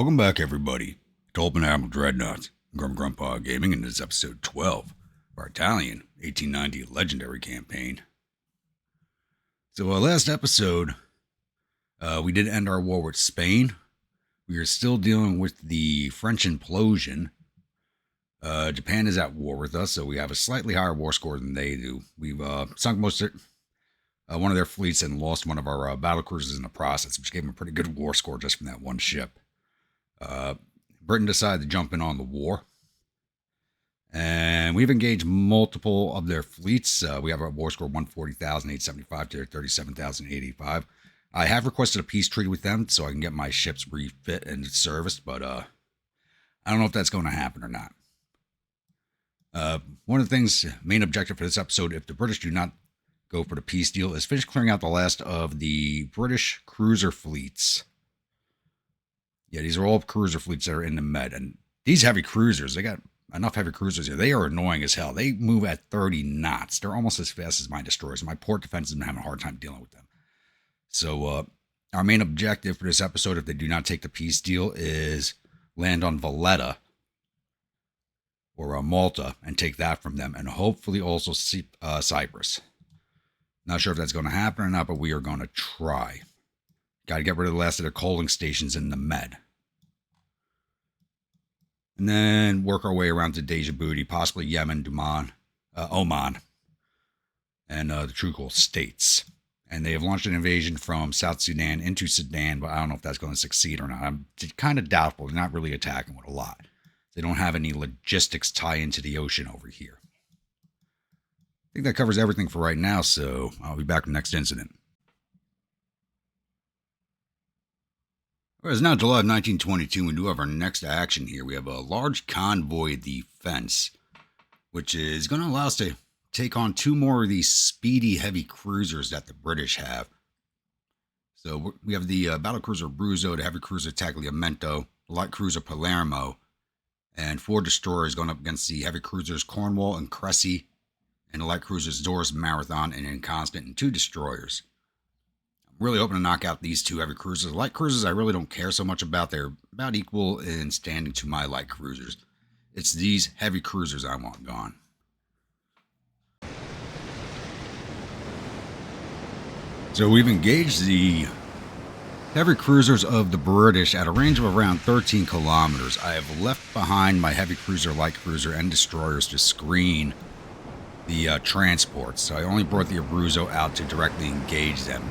Welcome back, everybody, to Admiral Dreadnaughts, Grandpa Gaming, and this is episode 12 of our Italian 1890 Legendary campaign. So, last episode, we did end our war with Spain. We are still dealing with the French implosion. Japan is at war with us, so we have a slightly higher war score than they do. We've sunk one of their fleets and lost one of our battle cruisers in the process, which gave them a pretty good war score just from that one ship. Britain decided to jump in on the war, and we've engaged multiple of their fleets. We have a war score 140,875 to 37,085. I have requested a peace treaty with them so I can get my ships refit and serviced, but I don't know if that's going to happen or not. One of the things, main objective for this episode, if the British do not go for the peace deal, is finish clearing out the last of the British cruiser fleets. Yeah, these are all cruiser fleets that are in the Med. And these heavy cruisers, they got enough heavy cruisers here. They are annoying as hell. They move at 30 knots. They're almost as fast as my destroyers. My port defense has been having a hard time dealing with them. So our main objective for this episode, if they do not take the peace deal, is land on Valletta or Malta and take that from them. And hopefully also Cyprus. Not sure if that's going to happen or not, but we are going to try. Got to get rid of the last of the coaling stations in the Med. And then work our way around to Djibouti, possibly Yemen, Oman, and the Trucial States. And they have launched an invasion from South Sudan into Sudan, but I don't know if that's going to succeed or not. I'm kind of doubtful. They're not really attacking with a lot. They don't have any logistics tie into the ocean over here. I think that covers everything for right now, so I'll be back with the next incident. It's now July of 1922. We do have our next action here. We have a large convoy defense, which is going to allow us to take on two more of these speedy heavy cruisers that the British have. So we have the battlecruiser Abruzzo, the heavy cruiser Tagliamento, the light cruiser Palermo, and 4 destroyers going up against the heavy cruisers Cornwall and Cressy, and the light cruisers Doris, Marathon, and Inconstant, and 2 destroyers. Really hoping to knock out these 2 heavy cruisers. Light cruisers I really don't care so much about. They're about equal in standing to my light cruisers. It's these heavy cruisers I want gone. So we've engaged the heavy cruisers of the British at a range of around 13 kilometers. I have left behind my heavy cruiser, light cruiser, and destroyers to screen the transports. So I only brought the Abruzzo out to directly engage them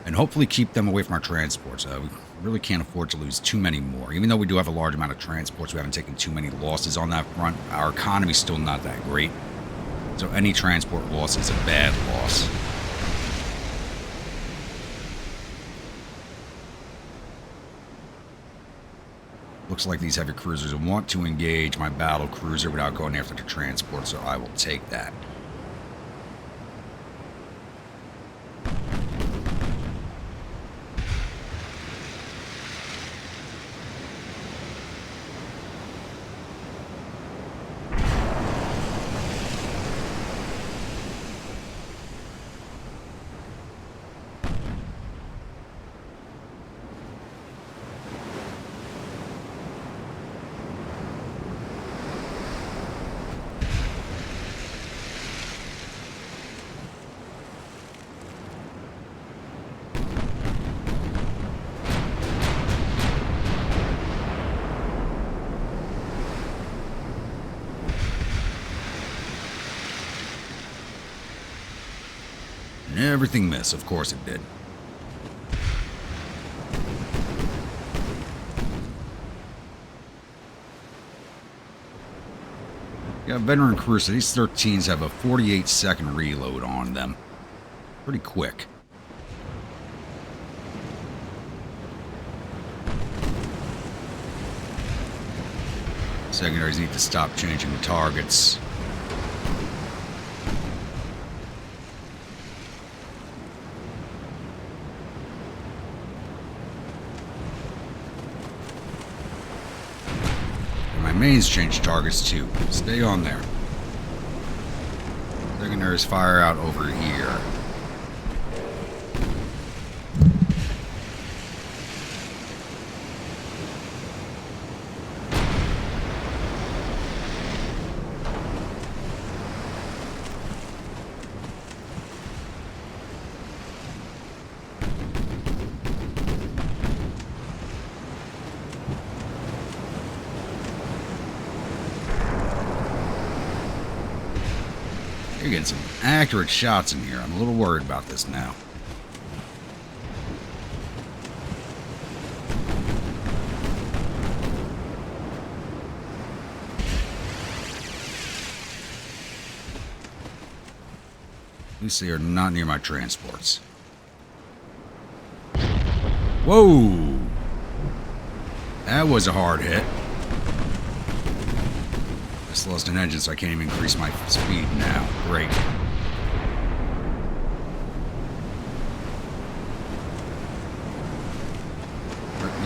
and hopefully keep them away from our transports. We really can't afford to lose too many more. Even though we do have a large amount of transports, we haven't taken too many losses on that front. Our economy's still not that great. So any transport loss is a bad loss. Looks like these heavy cruisers want to engage my battle cruiser without going after the transport, so I will take that. And everything missed. Of course it did. Got veteran cruiser. These 13s have a 48-second reload on them. Pretty quick. Secondaries need to stop changing the targets. Mains change targets too. Stay on there. Secondaries fire out over here. getting some accurate shots in here. I'm a little worried about this now. At least they are not near my transports. Whoa! That was a hard hit. Just lost an engine, so I can't even increase my speed now. Great.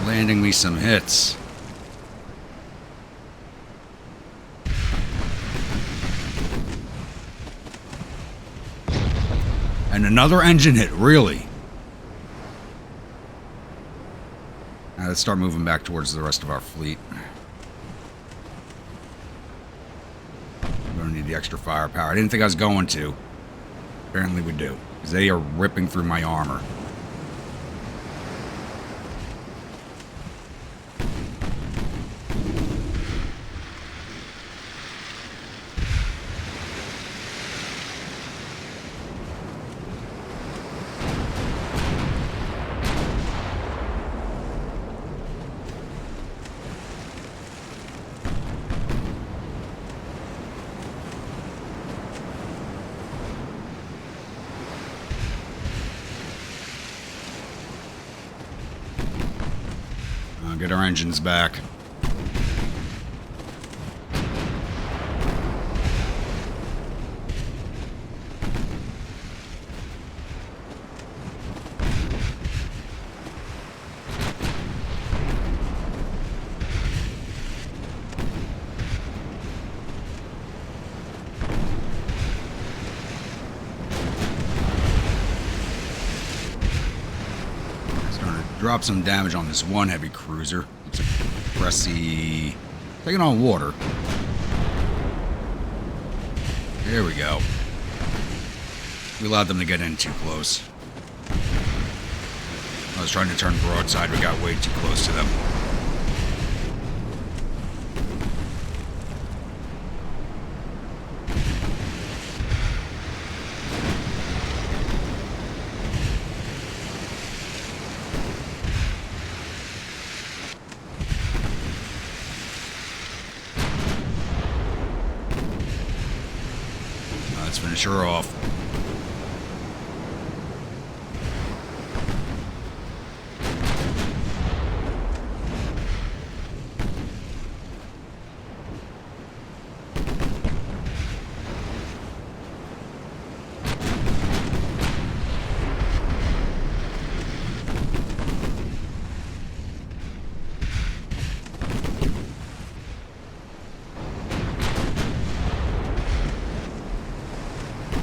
Landing me some hits. And another engine hit, really? Now let's start moving back towards the rest of our fleet. We don't need the extra firepower. I didn't think I was going to. Apparently we do, because they are ripping through my armor. Get our engines back. Drop some damage on this one heavy cruiser. It's a Cressy taking on water. There we go. We allowed them to get in too close. I was trying to turn broadside, we got way too close to them. Let's finish her off.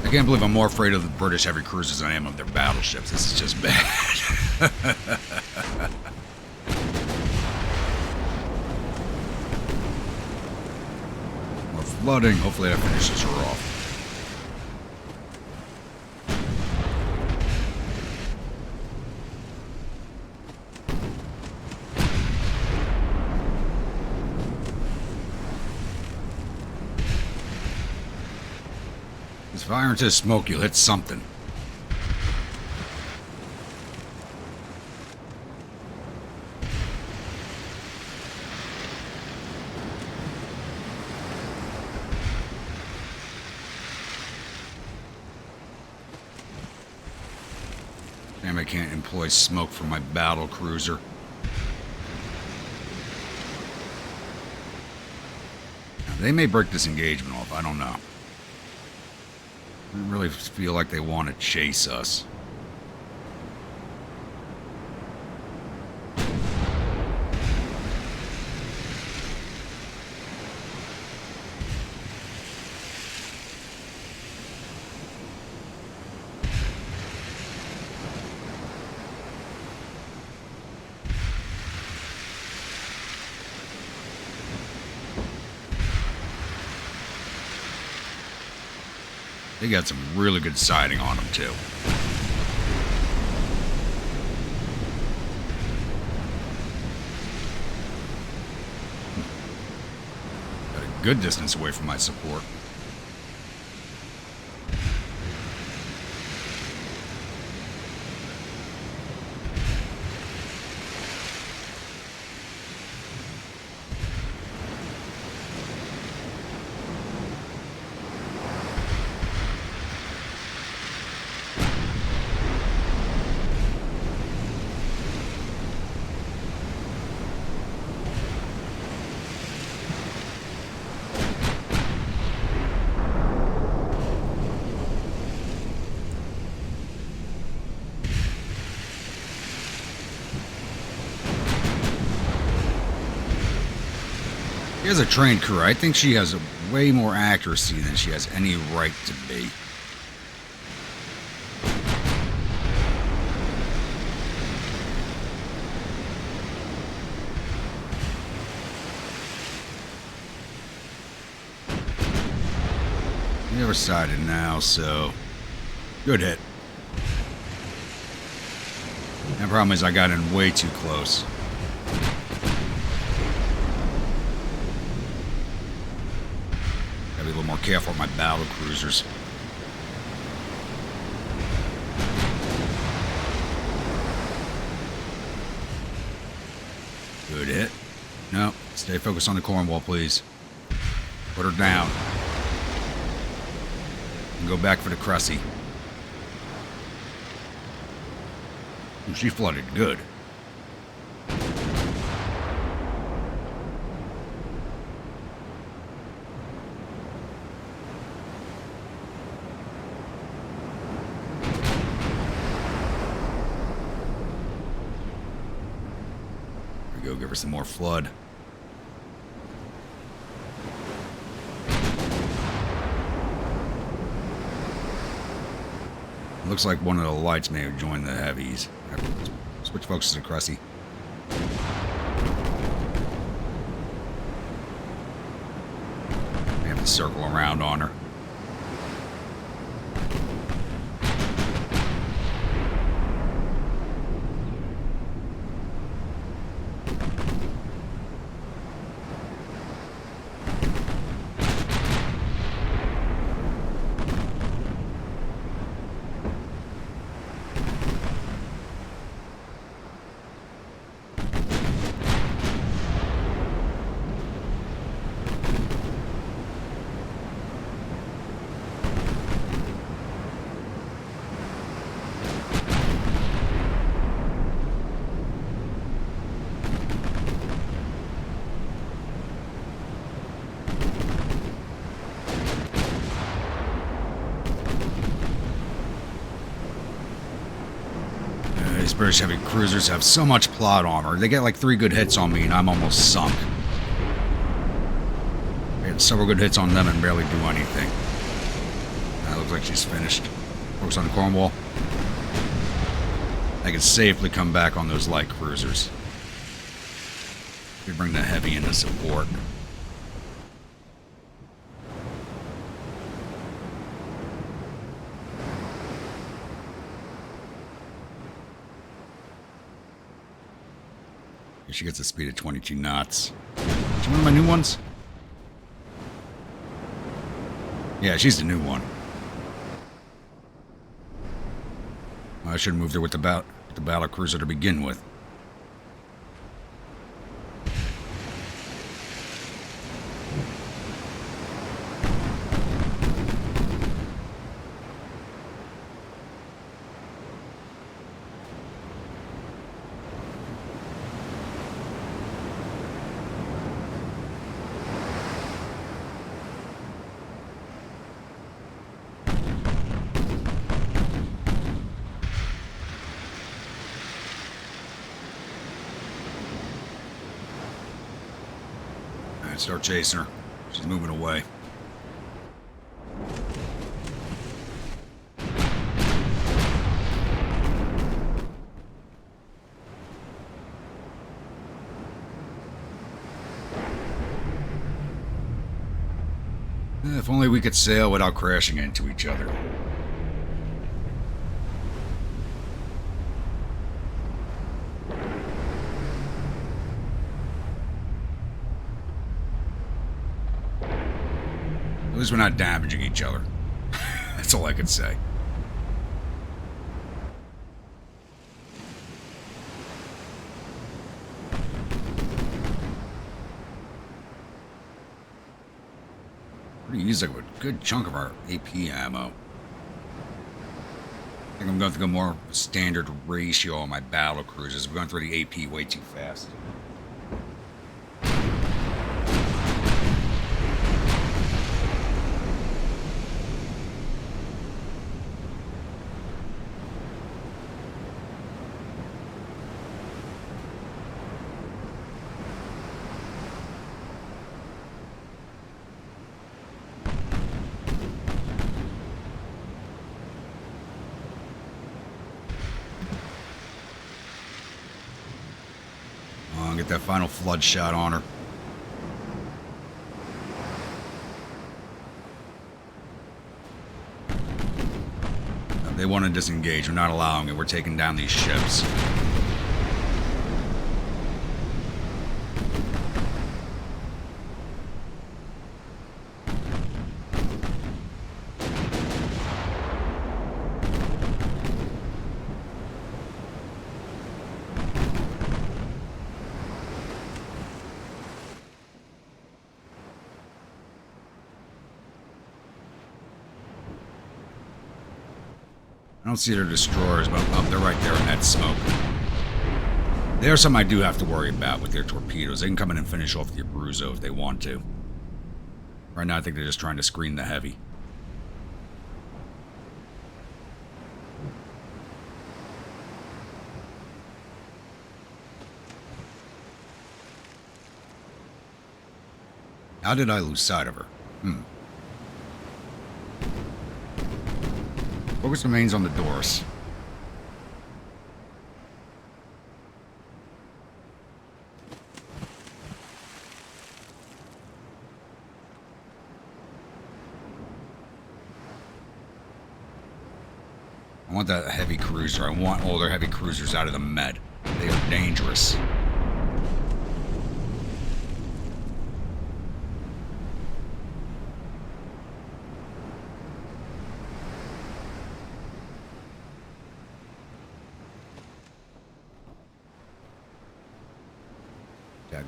I can't believe I'm more afraid of the British heavy cruisers than I am of their battleships. This is just bad. More flooding. Hopefully that finishes her off. Fire into the smoke, you'll hit something. Damn, I can't employ smoke from my battle cruiser. Now, they may break this engagement off, I don't know. I don't really feel like they want to chase us. They got some really good siding on them, too. Got a good distance away from my support. has a trained crew. I think she has way more accuracy than she has any right to be. The other side now, so good hit. The problem is I got in way too close. Gotta be a little more careful with my battle cruisers. Good hit. No, stay focused on the Cornwall, please. Put her down. And go back for the Cressy. Ooh, she flooded good. There we go, give her some more flood. Looks like one of the lights may have joined the heavies. Switch focus to the Cressy. May have to circle around on her. These British heavy cruisers have so much plot armor. They get like 3 good hits on me and I'm almost sunk. I had several good hits on them and barely do anything. That looks like she's finished. Focus on the Cornwall. I can safely come back on those light cruisers. We bring the heavy into support. She gets a speed of 22 knots. Is she one of my new ones? Yeah, she's the new one. I should have moved her with the battle cruiser to begin with. Start chasing her. She's moving away. If only we could sail without crashing into each other. At least we're not damaging each other. That's all I can say. We used like a good chunk of our AP ammo. I think I'm going to go more standard ratio on my battle cruisers. We're going through the AP way too fast. on, get that final flood shot on her. They want to disengage. We're not allowing it. We're taking down these ships. I don't see their destroyers, but they're right there in that smoke. There's something I do have to worry about with their torpedoes. They can come in and finish off the Abruzzo if they want to. Right now, I think they're just trying to screen the heavy. How did I lose sight of her? Focus remains on the Doris. I want that heavy cruiser. I want all their heavy cruisers out of the Med. They are dangerous.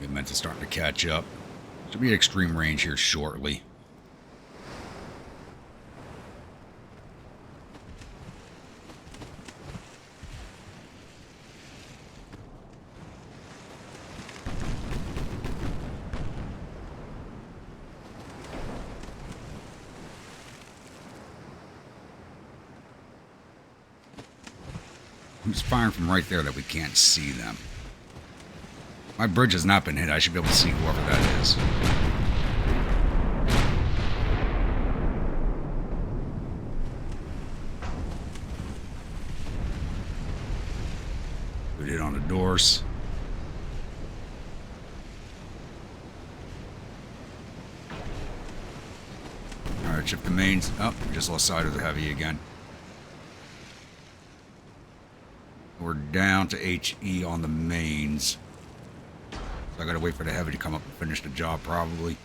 Good meant to starting to catch up. Should be at extreme range here shortly. Who's firing from right there that we can't see them? My bridge has not been hit. I should be able to see whoever that is. Good hit on the doors. Alright, shift the mains. Oh, we just lost sight of the heavy again. We're down to HE on the mains. So I gotta wait for the heavy to come up and finish the job, probably.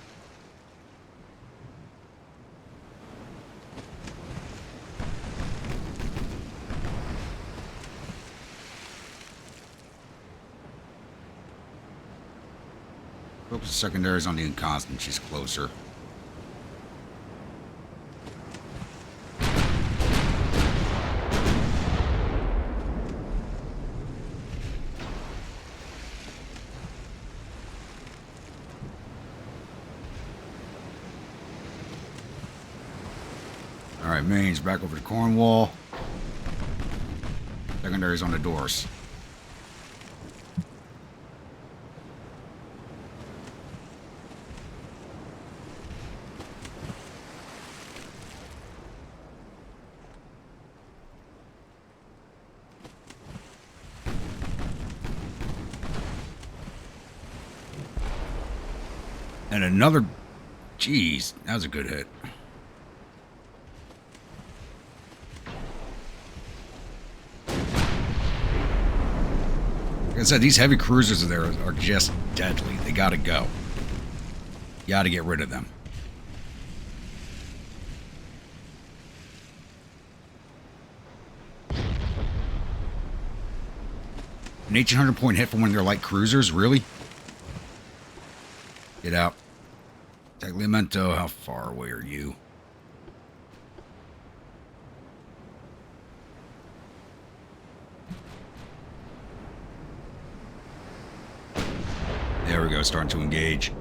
Focus the secondaries on the Inconstant. She's closer. Alright, mains back over to Cornwall. Secondaries on the doors. And another... Jeez, that was a good hit. Like I said, these heavy cruisers there are just deadly. They gotta go. You gotta get rid of them. An 1,800 point hit for one of their light cruisers? Really? Get out. Tagliamento, how far away are you? There we go, starting to engage.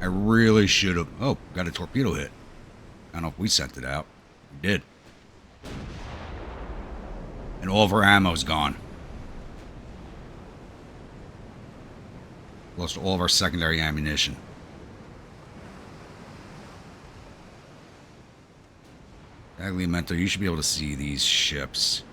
I really should have... Oh, got a torpedo hit. I don't know if we sent it out. We did. And all of our ammo's gone. Lost all of our secondary ammunition. Agliamento, you should be able to see these ships.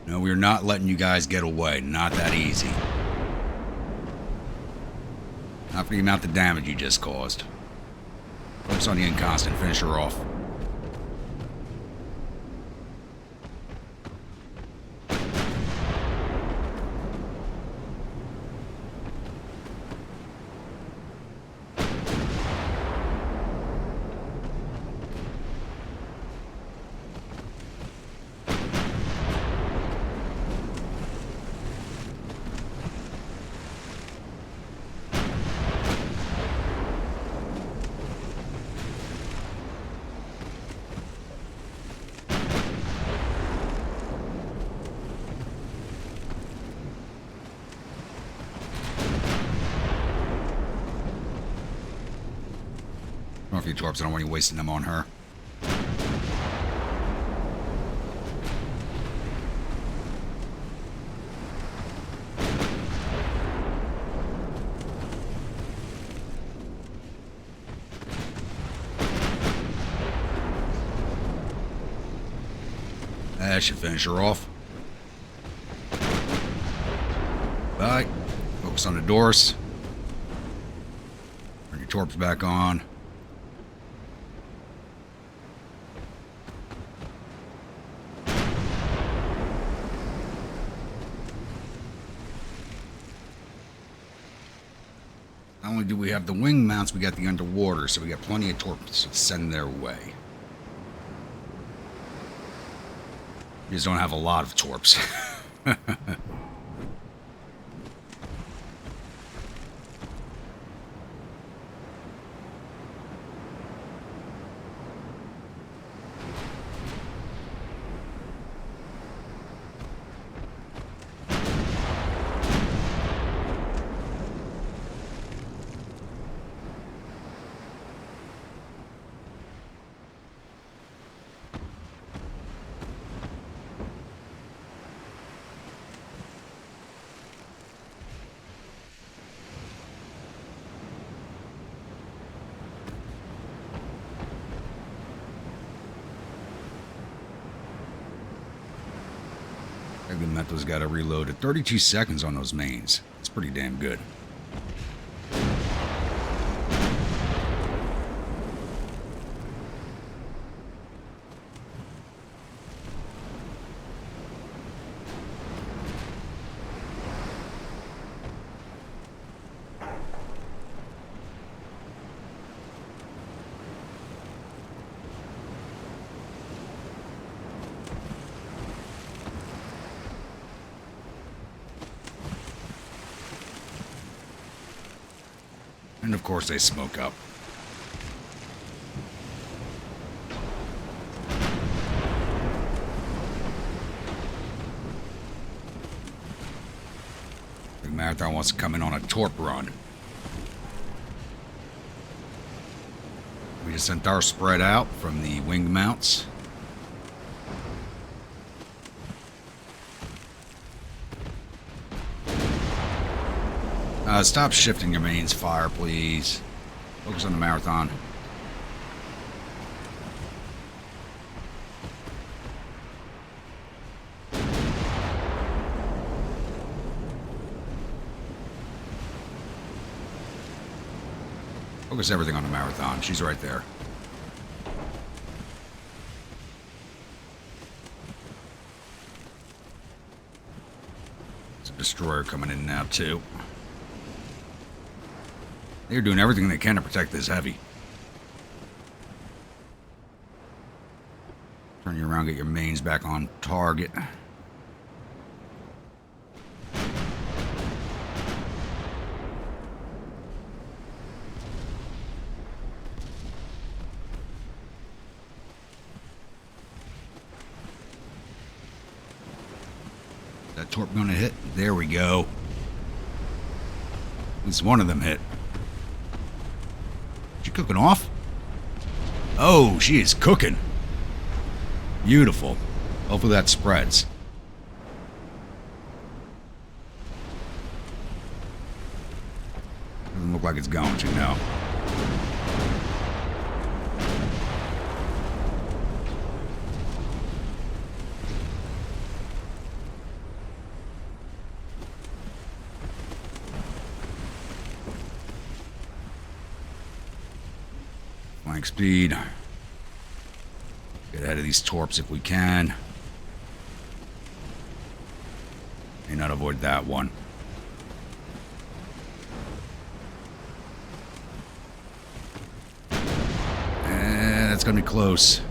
No, we're not letting you guys get away. Not that easy. Not for the amount of damage you just caused. Focus on the inconstant. Finish her off. A few torps, I don't want you wasting them on her. That should finish her off. Bye. Focus on the doors. Turn your torps back on. Not only do we have the wing mounts, we got the underwater, so we got plenty of torps to send their way. We just don't have a lot of torps. Mento's got to reload at 32 seconds on those mains. That's pretty damn good. And of course they smoke up. The Marathon wants to come in on a torp run. We just sent our spread out from the wing mounts. Stop shifting your mains fire, please. Focus on the Marathon. Focus everything on the Marathon. She's right there. There's a destroyer coming in now, too. They're doing everything they can to protect this heavy. Turn you around, get your mains back on target. that torp gonna hit? There we go. At least one of them hit. She cooking off? Oh, she is cooking. Beautiful. Hopefully that spreads. Doesn't look like it's going to, no. Flank speed. Get ahead of these torps if we can. May not avoid that one. That's gonna be close.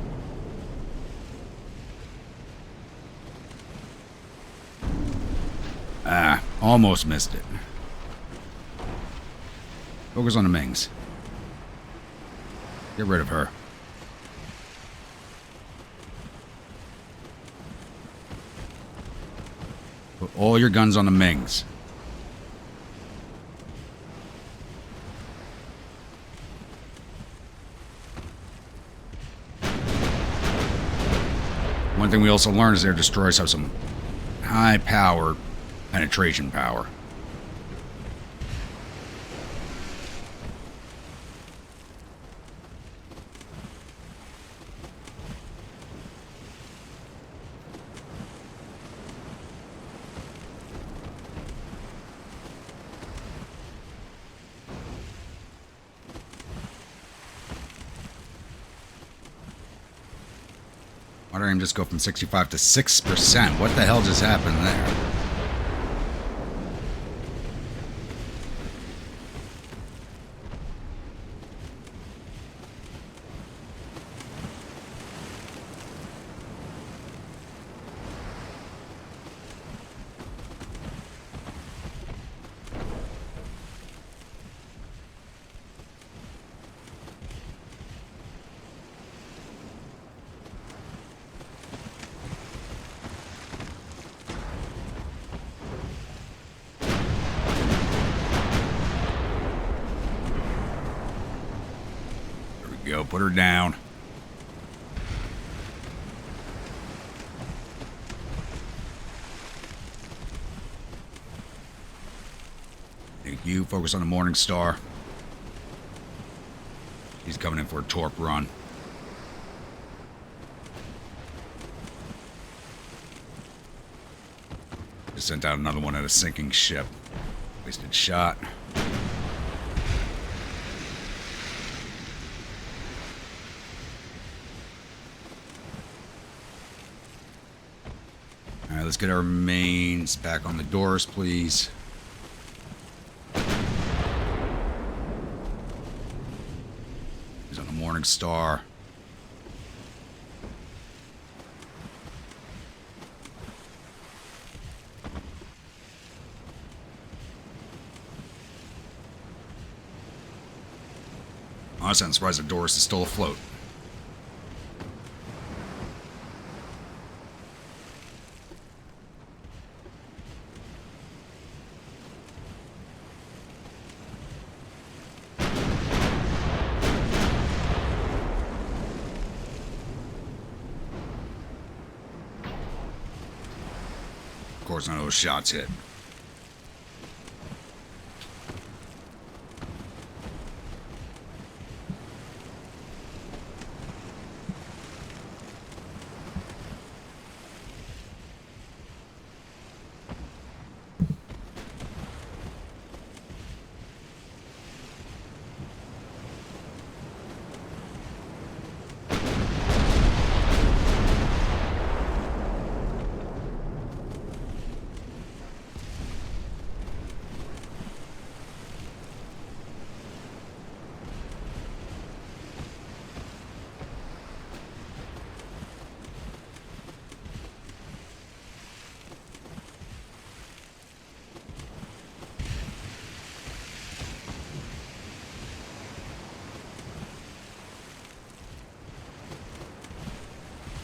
Ah, almost missed it. Focus on the Mings. Get rid of her. Put all your guns on the Mings. One thing we also learned is their destroyers have some high power penetration power. Why don't I just go from 65 to 6%? What the hell just happened there? Go, put her down. Thank you. Focus on the Morning Star. He's coming in for a torp run. Just sent out another one at a sinking ship. Wasted shot. Alright, let's get our mains back on the doors, please. He's on the Morning Star. Honestly, I'm surprised the Doris is still afloat. Of course, none of those shots hit.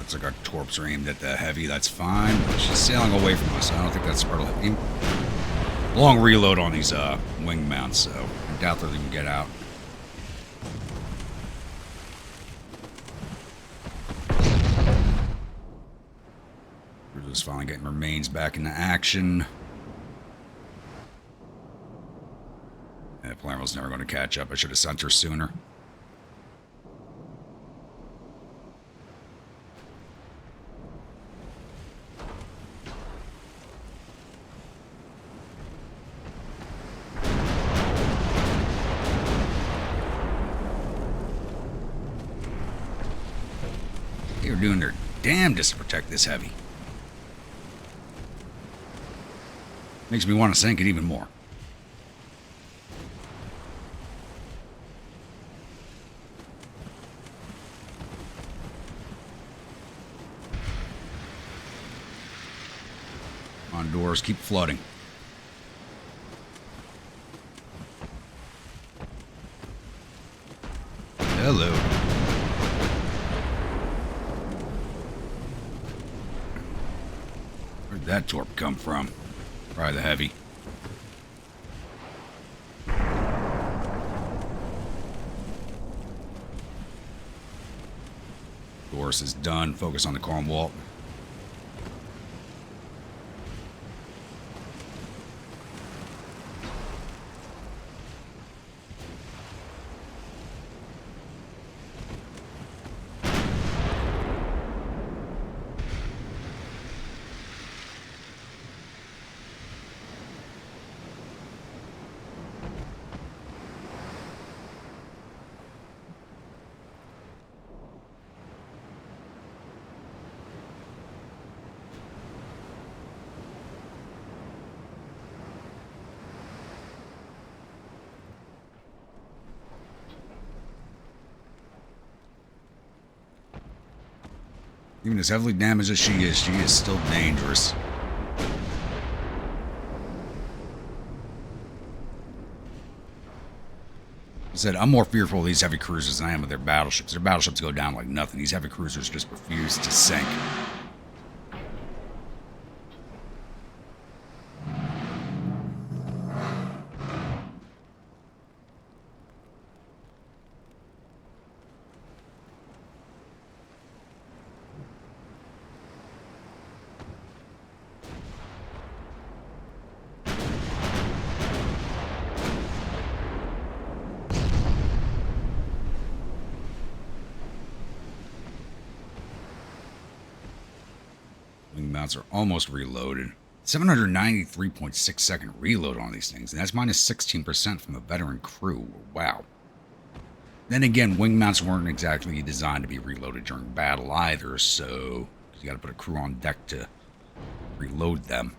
Looks like our torps are aimed at the heavy. That's fine. She's sailing away from us. I don't think that's smart. Long reload on these wing mounts, so I doubt they'll even get out. We're just finally getting remains back into action. Yeah, Palermo's never going to catch up. I should have sent her sooner. They were doing their damnedest to protect this heavy. Makes me want to sink it even more. On doors, keep flooding. Hello. Where'd that torp come from? Probably the heavy. Doris is done. Focus on the Convoy. Even as heavily damaged as she is still dangerous. I said, I'm more fearful of these heavy cruisers than I am of their battleships. Their battleships go down like nothing. These heavy cruisers just refuse to sink. Wing mounts are almost reloaded. 793.6 second reload on these things, and that's minus 16% from the veteran crew. Wow. Then again, wing mounts weren't exactly designed to be reloaded during battle either, so you gotta put a crew on deck to reload them.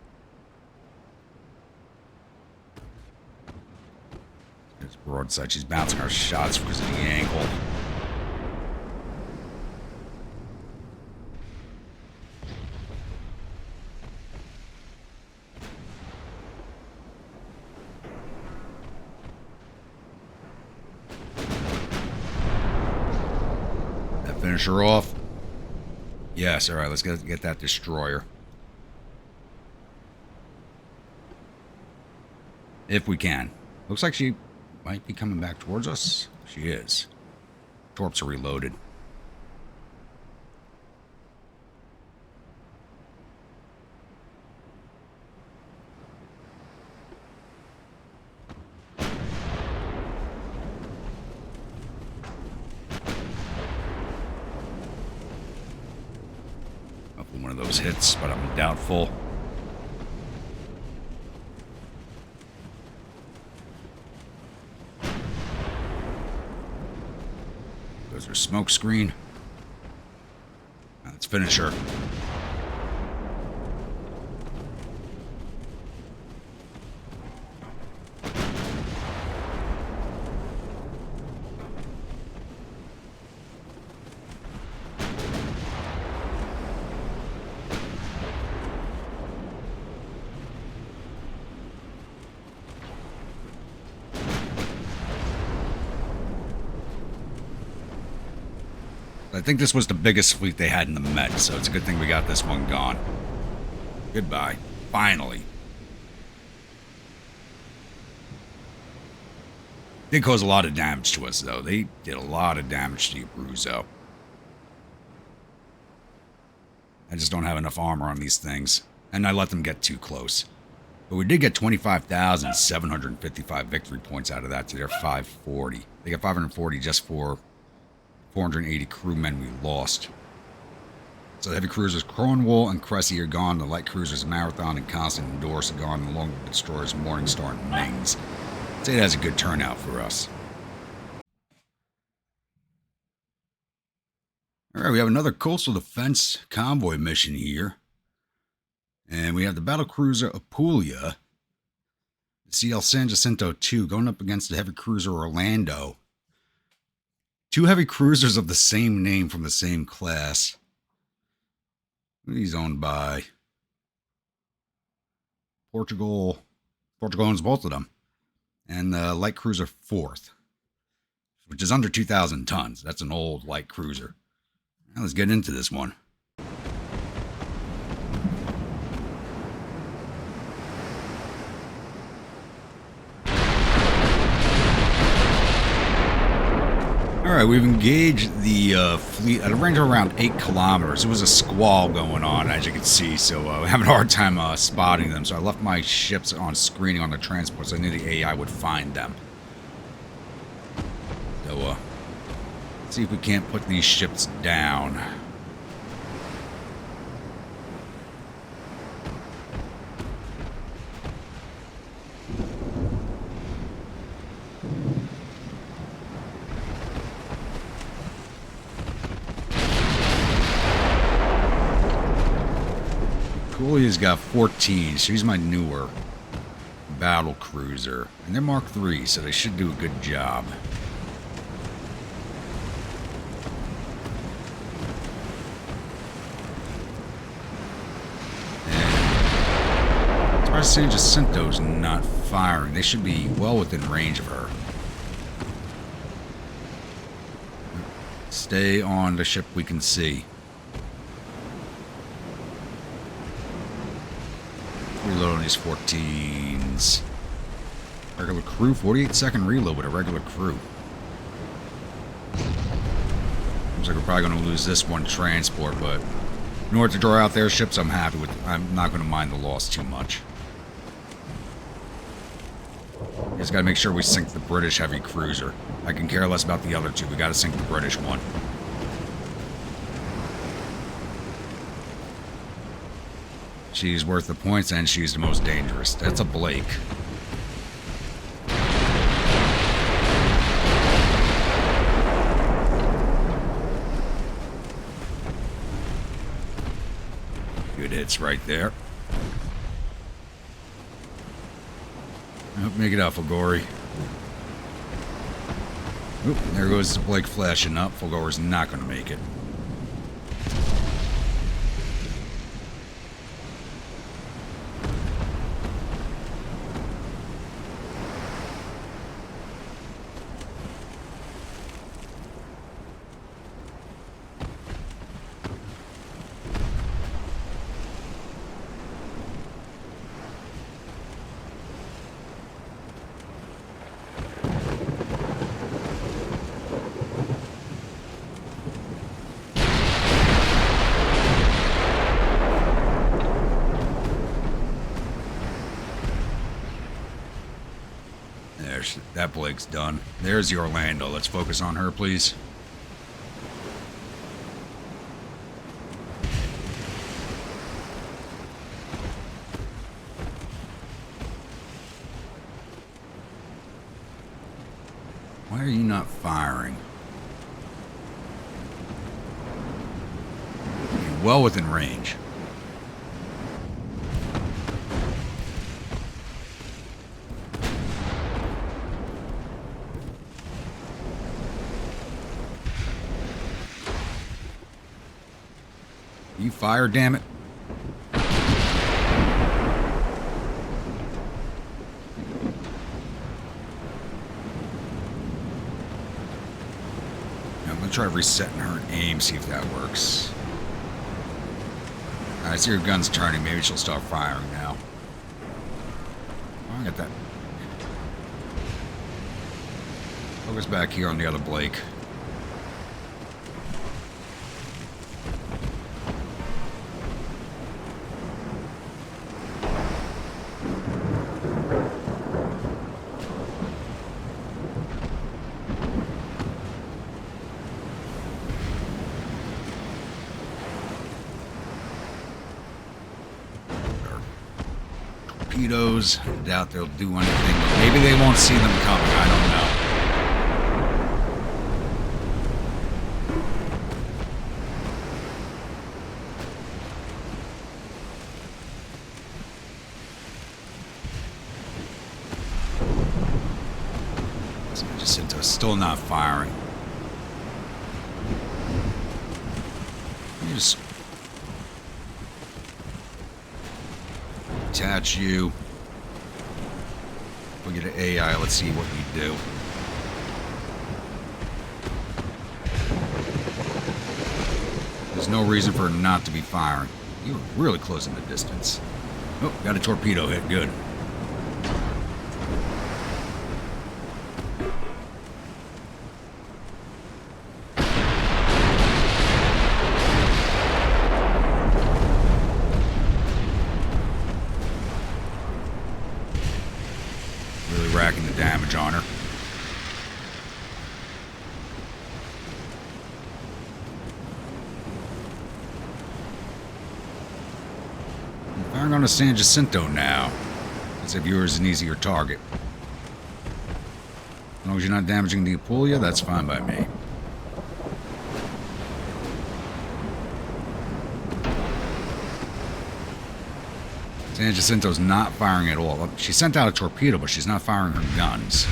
There's broadside. She's bouncing our shots because of the angle. Finish her off. Yes, alright, let's get that destroyer. If we can. Looks like she might be coming back towards us. She is. Torps are reloaded. One of those hits, but I'm doubtful. There's her smoke screen. Now let's finish her. I think this was the biggest fleet they had in the Med, so it's a good thing we got this one gone. Goodbye. Finally. They caused a lot of damage to us, though. They did a lot of damage to Abruzzo. I just don't have enough armor on these things, and I let them get too close. But we did get 25,755 victory points out of that to their 540. They got 540 just for 480 crewmen we lost. So the heavy cruisers Cornwall and Cressy are gone. The light cruisers Marathon and Constant and Doris are gone, along with the destroyers Morningstar and Mings. I'd say it has a good turnout for us. Alright, we have another coastal defense convoy mission here. And we have the battlecruiser Apulia, the CL San Jacinto 2, going up against the heavy cruiser Orlando. Two heavy cruisers of the same name from the same class. He's owned by Portugal. Portugal owns both of them. And the light cruiser 4th, which is under 2,000 tons. That's an old light cruiser. Now let's get into this one. Alright, we've engaged the fleet at a range of around 8 kilometers. It was a squall going on, as you can see, so we're having a hard time spotting them. So I left my ships on screening on the transport, so I knew the AI would find them. So, let's see if we can't put these ships down. Apulia's got 14. She's my newer battle cruiser. And they're Mark III, so they should do a good job. And as far as San Jacinto's not firing, they should be well within range of her. Stay on the ship we can see. Reload on these 14s. Regular crew, 48-second reload with a regular crew. Looks like we're probably going to lose this one transport, but in order to draw out their ships, I'm happy with. I'm not going to mind the loss too much. Just got to make sure we sink the British heavy cruiser. I can care less about the other two. We got to sink the British one. She's worth the points, and she's the most dangerous. That's a Blake. Good hits right there. Make it up, Fulgori. Oop, there goes the Blake flashing up. Fulgori's not going to make it. That Blake's done. There's the Orlando. Let's focus on her, please. Why are you not firing? You're well within range. You fire, damn it. I'm gonna try resetting her aim, see if that works. I see her gun's turning. Maybe she'll start firing now. Oh, I got that. Focus back here on the other Blake. Torpedoes. I doubt they'll do anything. But maybe they won't see them coming. I don't know. Still not firing. You just attach you. We'll get an AI. Let's see what you do. There's no reason for her not to be firing. You were really close in the distance. Oh, got a torpedo hit. Good. Racking the damage on her. I'm firing on a San Jacinto now. As if yours is an easier target. As long as you're not damaging the Apulia, that's fine by me. San Jacinto's not firing at all. She sent out a torpedo, but she's not firing her guns.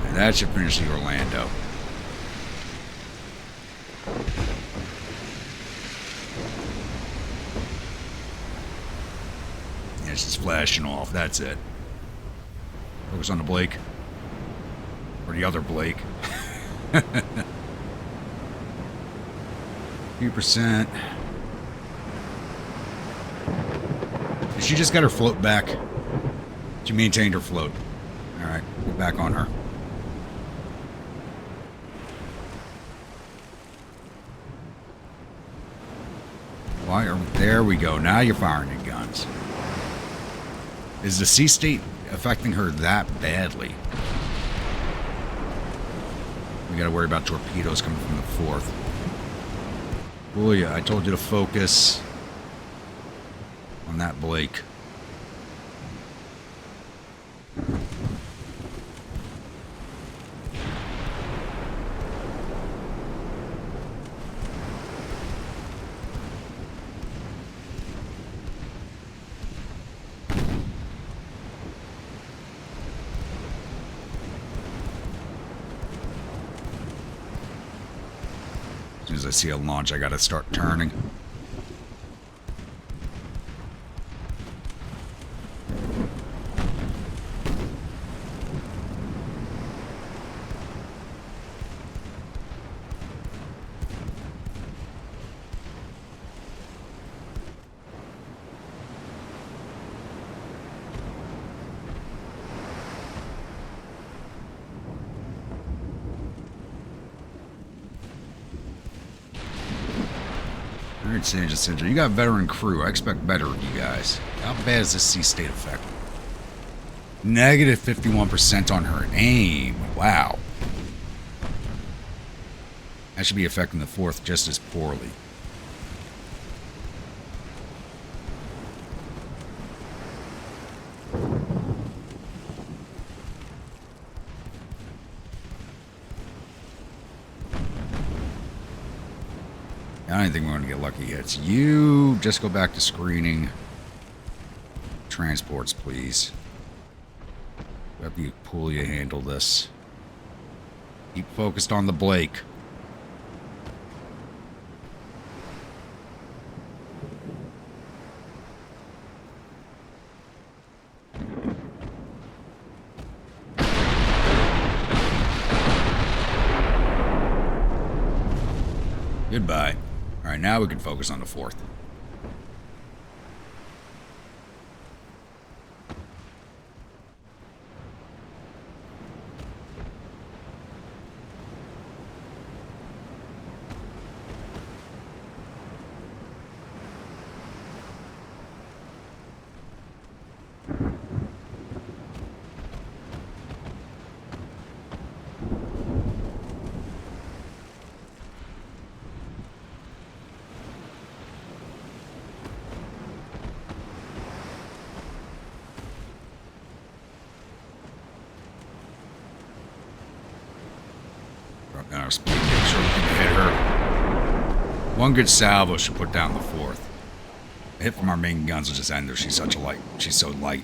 And that should finish the Orlando. It's just flashing off. That's it. Focus on the Blake. Or the other Blake. 2%. She just got her float back. She maintained her float. Alright, get back on her. There we go. Now you're firing your guns. Is the sea state affecting her that badly? We gotta worry about torpedoes coming from the fourth. Oh yeah, I told you to focus on that Blake. As soon as I see a launch, I gotta start turning. Alright, San Jacinto, you got veteran crew. I expect better of you guys. How bad is this sea state effect? Negative 51% on her aim. Wow. That should be affecting the fourth just as poorly. I don't think we're going to get lucky hits. You just go back to screening. Transports, please. Let the Apulia handle this. Keep focused on the Blake. Goodbye. Alright, now we can focus on the 4th. Drop down our speed, make sure we can hit her. One good salvo should put down the 4th. A hit from our main guns will just end her. She's so light.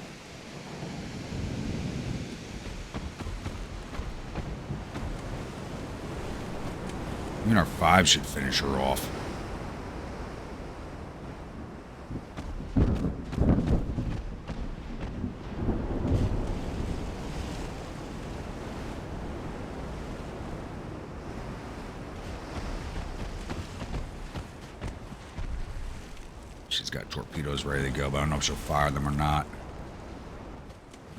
Even our 5 should finish her off. She's got torpedoes ready to go, but I don't know if she'll fire them or not.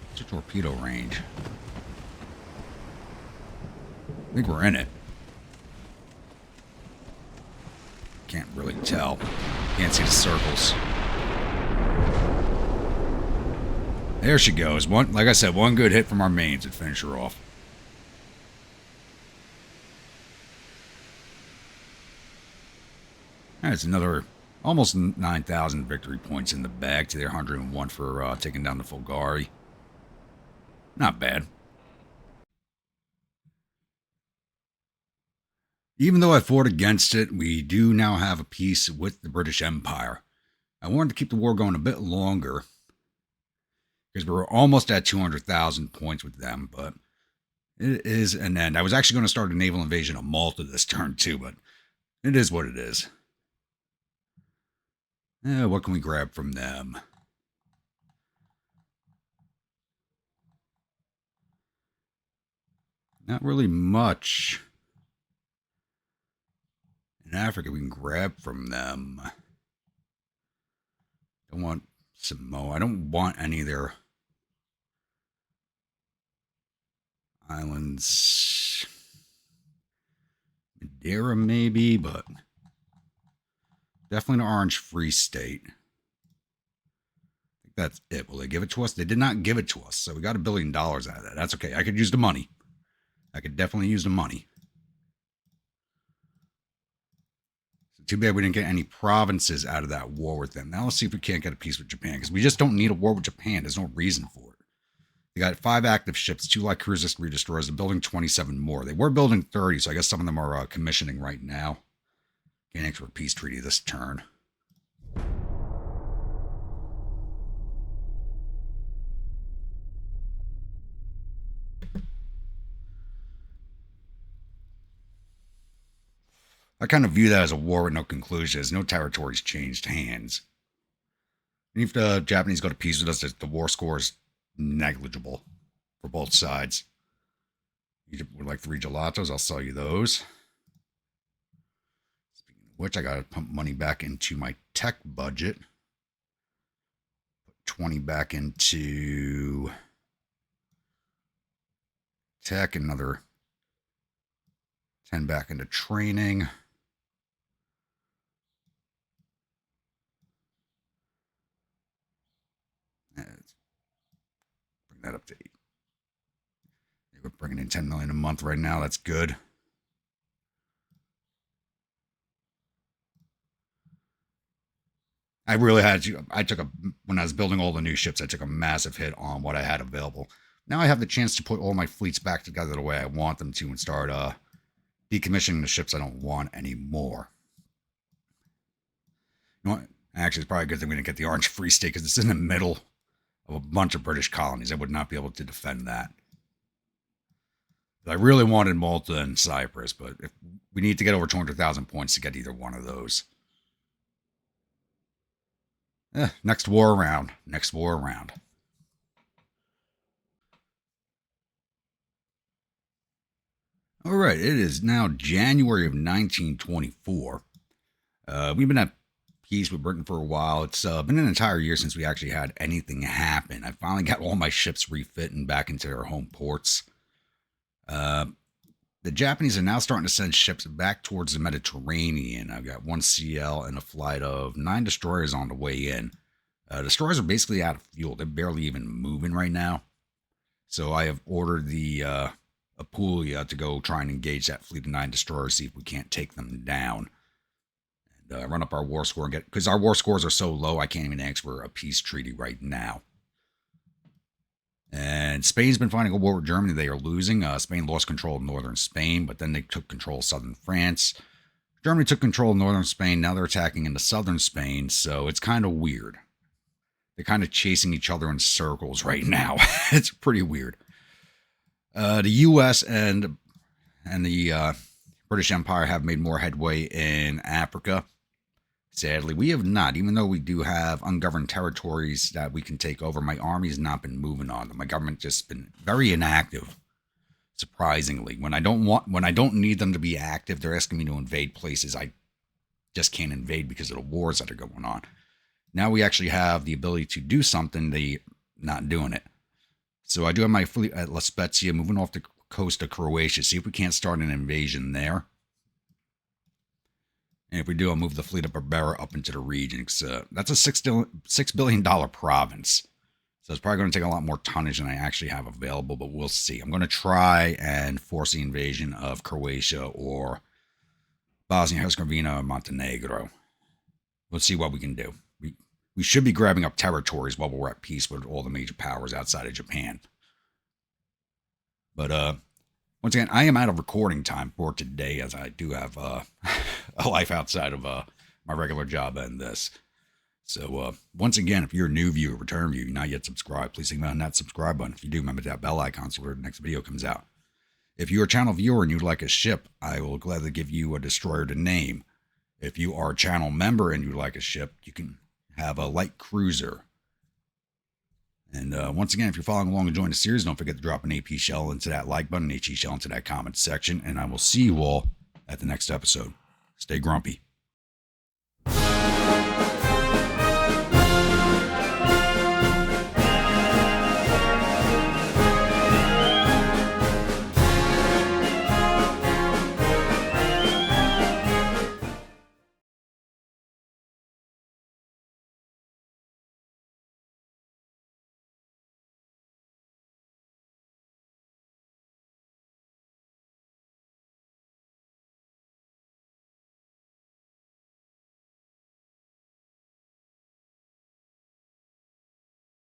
What's your torpedo range? I think we're in it. Can't really tell. Can't see the circles. There she goes. Like I said, one good hit from our mains would finish her off. That's another almost 9,000 victory points in the bag to their 101 for taking down the Fulgari. Not bad. Even though I fought against it, we do now have a peace with the British Empire. I wanted to keep the war going a bit longer because we were almost at 200,000 points with them, but it is an end. I was actually going to start a naval invasion of Malta this turn too, but it is what it is. What can we grab from them? Not really much. In Africa, we can grab from them. Don't want Samoa. I don't want any of their islands. Madeira, maybe, but definitely an Orange Free State. I think that's it. Will they give it to us? They did not give it to us, so we got $1 billion out of that. That's okay. I could use the money. I could definitely use the money. So too bad we didn't get any provinces out of that war with them. Now let's see if we can't get a peace with Japan, because we just don't need a war with Japan. There's no reason for it. They got 5 active ships, 2 light cruisers, 3 destroyers. They're building 27 more. They were building 30, so I guess some of them are commissioning right now. Can't ask for a peace treaty this turn. I kind of view that as a war with no conclusion, as no territories changed hands. And if the Japanese go to peace with us, the war score is negligible for both sides. Egypt would like 3 gelatos. I'll sell you those. Speaking of which, I got to pump money back into my tech budget. Put 20 back into tech, another 10 back into training. Let's bring that up to 8. We're bringing in 10 million a month right now. That's good. I really had to. When I was building all the new ships, I took a massive hit on what I had available. Now I have the chance to put all my fleets back together the way I want them to and start decommissioning the ships I don't want anymore. You know what? Actually, it's probably a good thing we didn't get the Orange Free State, because it's in the middle of a bunch of British colonies. I would not be able to defend that. I really wanted Malta and Cyprus, but if we need to get over 200,000 points to get either one of those. Next war around. Next war around. All right, it is now January of 1924. We've been at peace with Britain for a while. It's been an entire year since we actually had anything happen. I finally got all my ships refit and back into their home ports. Uh, the Japanese are now starting to send ships back towards the Mediterranean. I've got one CL and a flight of 9 destroyers on the way in. Destroyers are basically out of fuel. They're barely even moving right now. So I have ordered the Apulia to go try and engage that fleet of 9 destroyers, see if we can't take them down. And run up our war score and get, because our war scores are so low, I can't even ask for a peace treaty right now. And Spain's been fighting a war with Germany. They are losing. Spain lost control of northern Spain, but then they took control of southern France. Germany took control of northern Spain. Now they're attacking into southern Spain, so it's kind of weird. They're kind of chasing each other in circles right now. It's pretty weird. The U.S. and the British Empire have made more headway in Africa. Sadly, we have not. Even though we do have ungoverned territories that we can take over, my army's not been moving on them. My government just been very inactive. Surprisingly, when I don't need them to be active, they're asking me to invade places I just can't invade because of the wars that are going on. Now we actually have the ability to do something. They're not doing it. So I do have my fleet at La Spezia moving off the coast of Croatia. See if we can't start an invasion there. And if we do, I'll move the fleet of Barbera up into the region. That's a $6 billion province. So it's probably going to take a lot more tonnage than I actually have available, but we'll see. I'm going to try and force the invasion of Croatia or Bosnia-Herzegovina or Montenegro. We'll see what we can do. We should be grabbing up territories while we're at peace with all the major powers outside of Japan. But once again, I am out of recording time for today, as I do have a life outside of my regular job and this. So once again, if you're a new viewer, return viewer, you're not yet subscribed, please click on that subscribe button. If you do, remember that bell icon so the next video comes out. If you're a channel viewer and you'd like a ship, I will gladly give you a destroyer to name. If you are a channel member and you'd like a ship, you can have a light cruiser. And once again, if you're following along and enjoying the series, don't forget to drop an AP shell into that like button, HE shell into that comment section, and I will see you all at the next episode. Stay grumpy.